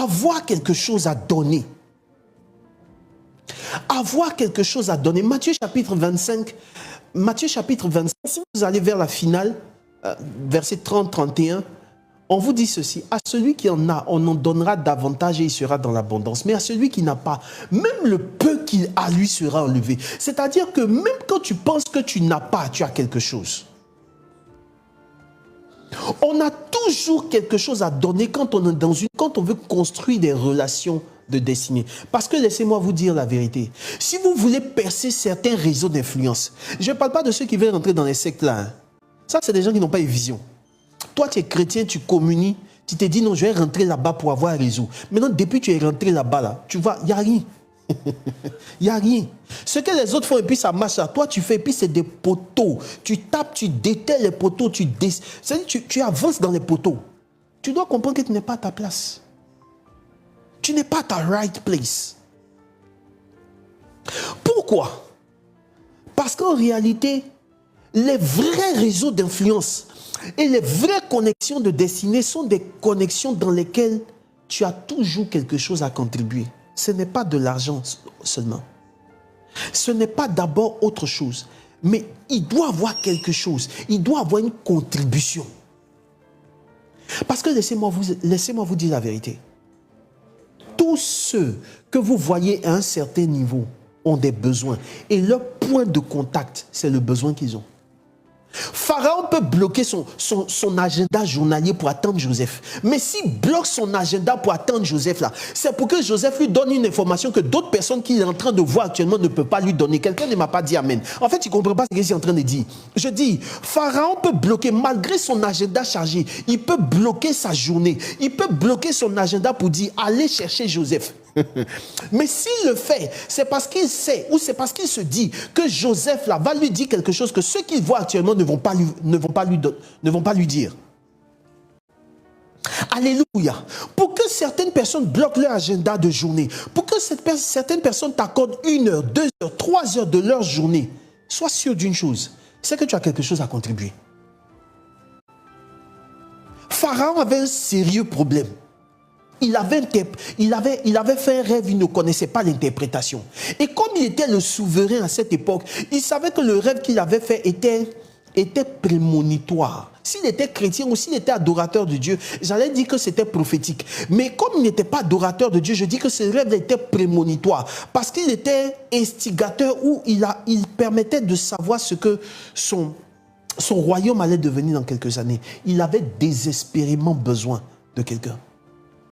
avoir quelque chose à donner. Avoir quelque chose à donner. Matthieu chapitre 25, si vous allez vers la finale, verset 30-31, on vous dit ceci, à celui qui en a, on en donnera davantage et il sera dans l'abondance. Mais à celui qui n'a pas, même le peu qu'il a, lui sera enlevé. C'est-à-dire que même quand tu penses que tu n'as pas, tu as quelque chose. On a toujours quelque chose à donner quand on est quand on veut construire des relations de destinée. Parce que laissez-moi vous dire la vérité. Si vous voulez percer certains réseaux d'influence, je ne parle pas de ceux qui veulent rentrer dans les sectes là. Hein. Ça, c'est des gens qui n'ont pas une vision. Toi, tu es chrétien, tu communies, tu te dis non, je vais rentrer là-bas pour avoir un réseau. Maintenant, depuis que tu es rentré là-bas, là, tu vois, il n'y a rien. Il n'y a rien. Ce que les autres font et puis ça marche là. Toi, tu fais et puis c'est des poteaux. Tu tapes, tu dételles les poteaux, tu avances dans les poteaux. Tu dois comprendre que tu n'es pas à ta place. Tu n'es pas à ta right place. Pourquoi? Parce qu'en réalité, les vrais réseaux d'influence et les vraies connexions de destinée sont des connexions dans lesquelles tu as toujours quelque chose à contribuer. Ce n'est pas de l'argent seulement. Ce n'est pas d'abord autre chose. Mais il doit avoir quelque chose. Il doit avoir une contribution. Parce que laissez-moi vous dire la vérité. Tous ceux que vous voyez à un certain niveau ont des besoins. Et leur point de contact, c'est le besoin qu'ils ont. Pharaon peut bloquer son agenda journalier pour attendre Joseph. Mais s'il bloque son agenda pour attendre Joseph là, c'est pour que Joseph lui donne une information que d'autres personnes qu'il est en train de voir actuellement ne peuvent pas lui donner. Quelqu'un ne m'a pas dit amen. En fait, il ne comprend pas ce que je suis en train de dire. Je dis, Pharaon peut bloquer, malgré son agenda chargé, il peut bloquer sa journée. Il peut bloquer son agenda pour dire, allez chercher Joseph. Mais s'il le fait, c'est parce qu'il sait ou c'est parce qu'il se dit que Joseph là va lui dire quelque chose que ceux qu'il voit actuellement ne vont pas lui dire. Alléluia. Pour que certaines personnes bloquent leur agenda de journée, pour que certaines personnes t'accordent 1 heure, 2 heures, 3 heures de leur journée, sois sûr d'une chose, c'est que tu as quelque chose à contribuer. Pharaon avait un sérieux problème. Il avait fait un rêve, il ne connaissait pas l'interprétation. Et comme il était le souverain à cette époque, il savait que le rêve qu'il avait fait était prémonitoire. S'il était chrétien ou s'il était adorateur de Dieu, j'allais dire que c'était prophétique. Mais comme il n'était pas adorateur de Dieu, je dis que ce rêve était prémonitoire. Parce qu'il était instigateur ou il permettait de savoir ce que son royaume allait devenir dans quelques années. Il avait désespérément besoin de quelqu'un.